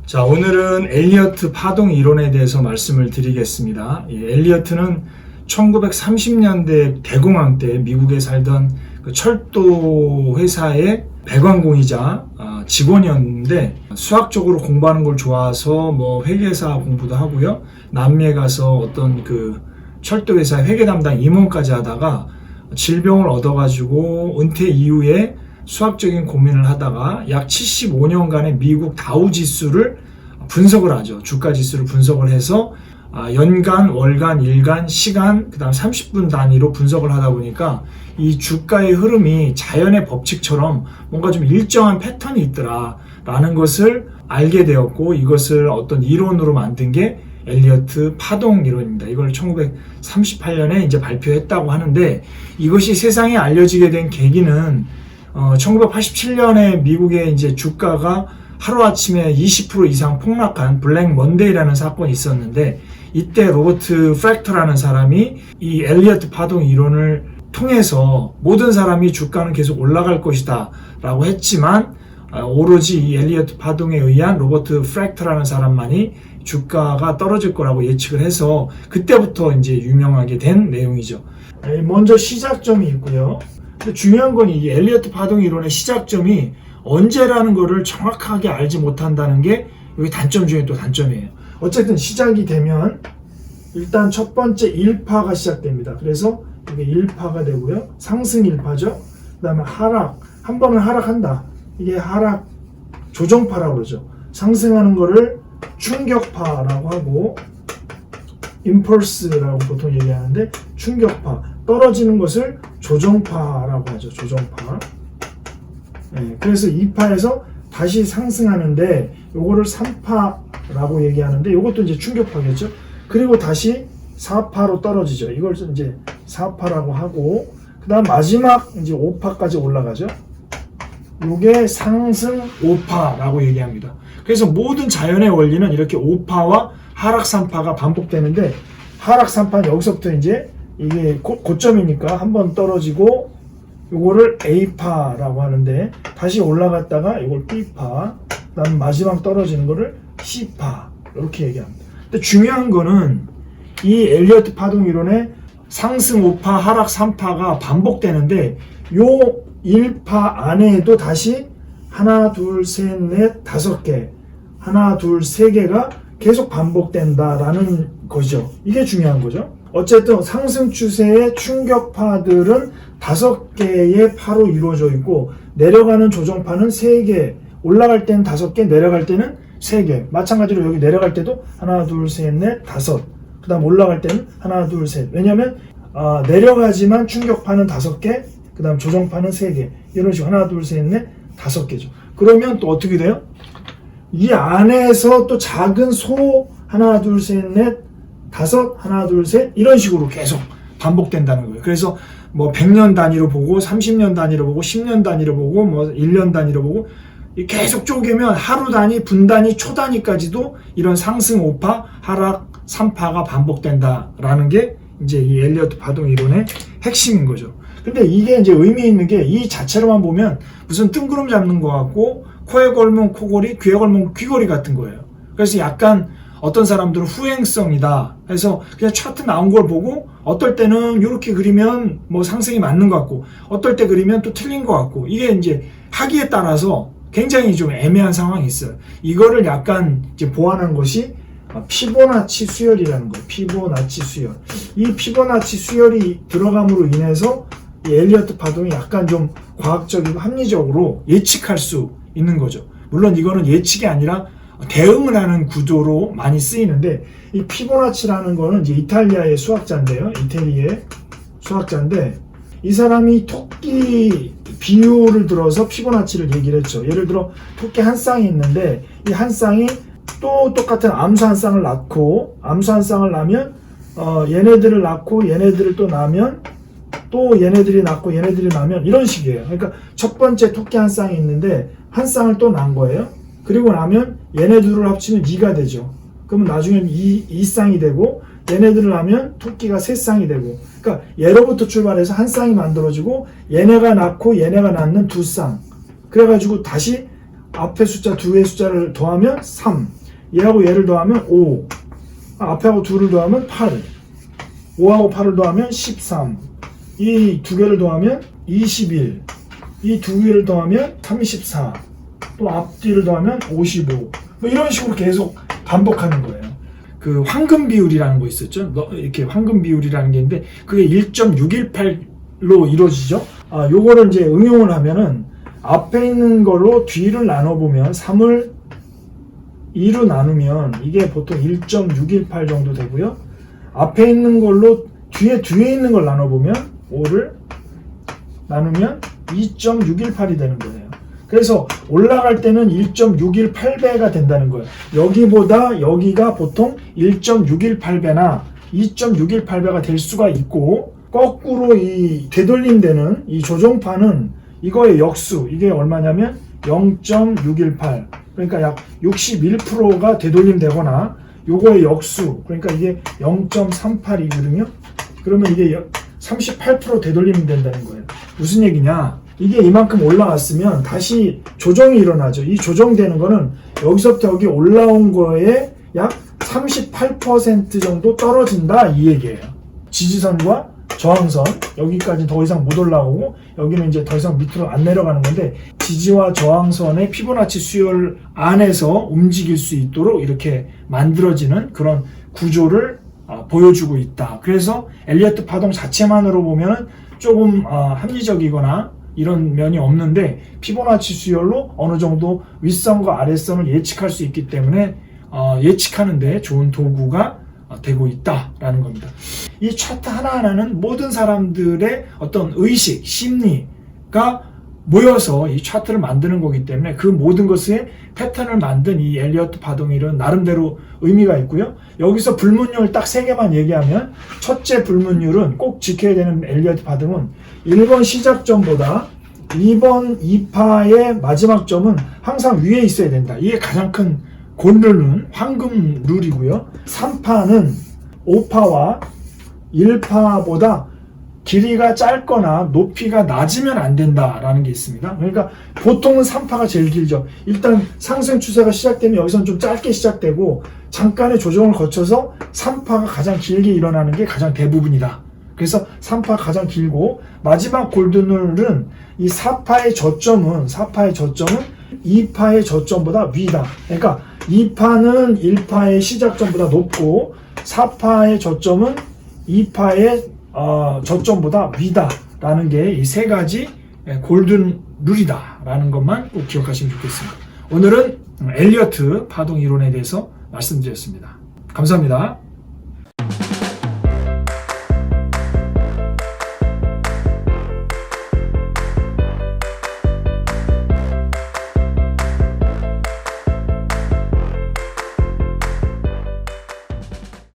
자, 오늘은 엘리어트 파동 이론에 대해서 말씀을 드리겠습니다. 엘리어트는 1930년대 대공황 때 미국에 살던 그 철도 회사의 배관공이자 직원이었는데, 수학적으로 공부하는 걸 좋아해서 회계사 공부도 하고요, 남미에 가서 어떤 그 철도 회사 회계 담당 임원까지 하다가 질병을 얻어가지고 은퇴 이후에 수학적인 고민을 하다가 약 75년간의 미국 다우 지수를 분석을 하죠. 주가 지수를 분석을 해서 연간, 월간, 일간, 시간, 그 다음 30분 단위로 분석을 하다 보니까 이 주가의 흐름이 자연의 법칙처럼 뭔가 좀 일정한 패턴이 있더라 라는 것을 알게 되었고, 이것을 어떤 이론으로 만든 게 엘리어트 파동 이론입니다. 이걸 1938년에 이제 발표했다고 하는데, 이것이 세상에 알려지게 된 계기는 1987년에 미국의 이제 주가가 하루아침에 20% 이상 폭락한 블랙 먼데이라는 사건이 있었는데, 이때 로버트 프랙터라는 사람이 이 엘리어트 파동 이론을 통해서 모든 사람이 주가는 계속 올라갈 것이다 라고 했지만, 오로지 이 엘리어트 파동에 의한 로버트 프랙터라는 사람만이 주가가 떨어질 거라고 예측을 해서 그때부터 이제 유명하게 된 내용이죠. 먼저 시작점이 있고요. 근데 중요한 건 이 엘리어트 파동 이론의 시작점이 언제라는 거를 정확하게 알지 못한다는 게 여기 단점 중에 또 단점이에요. 어쨌든 시작이 되면 일단 첫 번째 1파가 시작됩니다. 그래서 이게 1파가 되고요. 상승 1파죠. 그 다음에 하락, 한 번은 하락한다. 이게 하락 조정파라고 그러죠. 상승하는 거를 충격파라고 하고, 임펄스라고 보통 얘기하는데, 충격파, 떨어지는 것을 조정파라고 하죠. 조정파. 그래서 2파에서 다시 상승하는데 요거를 3파라고 얘기하는데, 요것도 이제 충격파겠죠. 그리고 다시 4파로 떨어지죠. 이걸 이제 4파라고 하고, 그 다음 마지막 이제 5파까지 올라가죠. 요게 상승 5파라고 얘기합니다. 그래서 모든 자연의 원리는 이렇게 5파와 하락 3파가 반복되는데, 하락 3파는 여기서부터 이제 이게 고점이니까 한번 떨어지고 요거를 A파라고 하는데, 다시 올라갔다가 이걸 B파, 그 다음 마지막 떨어지는 거를 C파 이렇게 얘기합니다. 근데 중요한 거는 이 엘리어트 파동 이론의 상승 5파, 하락 3파가 반복되는데, 요 1파 안에도 다시 하나, 둘, 셋, 넷, 5개, 하나, 둘, 3개가 계속 반복된다라는 거죠. 이게 중요한 거죠. 어쨌든 상승 추세의 충격파들은 5개의 파로 이루어져 있고, 내려가는 조정파는 3개, 올라갈 때는 5개, 내려갈 때는 3개. 마찬가지로 여기 내려갈 때도 하나, 둘, 셋, 넷, 5. 그 다음 올라갈 때는 하나, 둘, 셋. 왜냐면 내려가지만 충격파는 5개, 그 다음 조정파는 3개. 이런 식으로 하나, 둘, 셋, 넷, 5개죠. 그러면 또 어떻게 돼요? 이 안에서 또 작은 소 하나, 둘, 셋, 넷, 5, 하나, 둘, 셋, 이런 식으로 계속 반복된다는 거예요. 그래서 100년 단위로 보고, 30년 단위로 보고, 10년 단위로 보고, 1년 단위로 보고, 계속 쪼개면 하루 단위, 분 단위, 초 단위까지도 이런 상승 5파, 하락 3파가 반복된다라는 게 이제 이 엘리어트 파동 이론의 핵심인 거죠. 근데 이게 이제 의미 있는 게, 이 자체로만 보면 무슨 뜬구름 잡는 것 같고, 코에 걸면 코걸이, 귀에 걸면 귀걸이 같은 거예요. 그래서 약간 어떤 사람들은 후행성이다 해서 그냥 차트 나온 걸 보고, 어떨 때는 이렇게 그리면 상승이 맞는 것 같고, 어떨 때 그리면 또 틀린 것 같고, 이게 이제 하기에 따라서 굉장히 좀 애매한 상황이 있어요. 이거를 약간 이제 보완한 것이 피보나치 수열이라는 거예요. 피보나치 수열. 이 피보나치 수열이 들어감으로 인해서 이 엘리어트 파동이 약간 좀 과학적이고 합리적으로 예측할 수 있는 거죠. 물론 이거는 예측이 아니라 대응을 하는 구조로 많이 쓰이는데, 이 피보나치라는 거는 이제 이탈리아의 수학자인데요. 이태리의 수학자인데, 이 사람이 토끼 비유를 들어서 피보나치를 얘기를 했죠. 예를 들어 토끼 한 쌍이 있는데, 이 한 쌍이 또 똑같은 암수 한 쌍을 낳고, 암수 한 쌍을 낳으면 얘네들을 낳고 얘네들을 또 낳으면 또 얘네들이 낳고 얘네들이 낳으면, 이런 식이에요. 그러니까 첫 번째 토끼 한 쌍이 있는데 한 쌍을 또 낳은 거예요. 그리고 나면 얘네들을 합치면 2가 되죠. 그러면 나중에는 2 쌍이 되고, 얘네들을 하면 토끼가 3쌍이 되고, 그러니까 얘로부터 출발해서 한 쌍이 만들어지고, 얘네가 낳고 얘네가 낳는 2쌍, 그래가지고 다시 앞에 숫자 두 개의 숫자를 더하면 3, 얘하고 얘를 더하면 5, 앞에하고 2를 더하면 8, 5하고 8을 더하면 13, 이 두 개를 더하면 21, 이 두 개를 더하면 34, 또 앞뒤를 더하면 55, 뭐 이런 식으로 계속 반복하는 거예요. 그 황금 비율이라는 거 있었죠. 이렇게 황금 비율이라는 게 있는데 그게 1.618로 이루어지죠. 요거를 이제 응용을 하면은 앞에 있는 걸로 뒤를 나눠보면 3을 2로 나누면 이게 보통 1.618 정도 되고요. 앞에 있는 걸로 뒤에 있는 걸 나눠보면 5를 나누면 2.618이 되는 거예요. 그래서 올라갈 때는 1.618배가 된다는 거예요. 여기보다 여기가 보통 1.618배나 2.618배가 될 수가 있고, 거꾸로 이 되돌림되는 이 조종파는 이거의 역수, 이게 얼마냐면 0.618, 그러니까 약 61%가 되돌림되거나 요거의 역수, 그러니까 이게 0.38이거든요. 그러면 이게 38% 되돌림이 된다는 거예요. 무슨 얘기냐? 이게 이만큼 올라왔으면 다시 조정이 일어나죠. 이 조정되는 거는 여기서부터 여기 올라온 거에 약 38% 정도 떨어진다, 이 얘기예요. 지지선과 저항선, 여기까지 더 이상 못 올라오고 여기는 이제 더 이상 밑으로 안 내려가는 건데, 지지와 저항선의 피보나치 수열 안에서 움직일 수 있도록 이렇게 만들어지는 그런 구조를 보여주고 있다. 그래서 엘리어트 파동 자체만으로 보면 조금 합리적이거나 이런 면이 없는데, 피보나치 수열로 어느 정도 윗선과 아랫선을 예측할 수 있기 때문에 예측하는 데 좋은 도구가 되고 있다라는 겁니다. 이 차트 하나하나는 모든 사람들의 어떤 의식, 심리가 모여서 이 차트를 만드는 거기 때문에 그 모든 것의 패턴을 만든 이 엘리어트 파동일은 나름대로 의미가 있고요. 여기서 불문율 딱 3개만 얘기하면, 첫째 불문율은 꼭 지켜야 되는 엘리어트 파동은 1번 시작점보다 2번 2파의 마지막 점은 항상 위에 있어야 된다. 이게 가장 큰 골룰은 황금 룰이고요. 3파는 5파와 1파보다 길이가 짧거나 높이가 낮으면 안 된다라는 게 있습니다. 그러니까 보통은 3파가 제일 길죠. 일단 상승 추세가 시작되면 여기서는 좀 짧게 시작되고 잠깐의 조정을 거쳐서 3파가 가장 길게 일어나는 게 가장 대부분이다. 그래서 3파가 가장 길고, 마지막 골든룰은 이 4파의 저점은 2파의 저점보다 위다. 그러니까 2파는 1파의 시작점보다 높고 4파의 저점은 2파의 저점보다 위다라는 게 이 3가지 골든 룰이다라는 것만 꼭 기억하시면 좋겠습니다. 오늘은 엘리어트 파동 이론에 대해서 말씀드렸습니다. 감사합니다.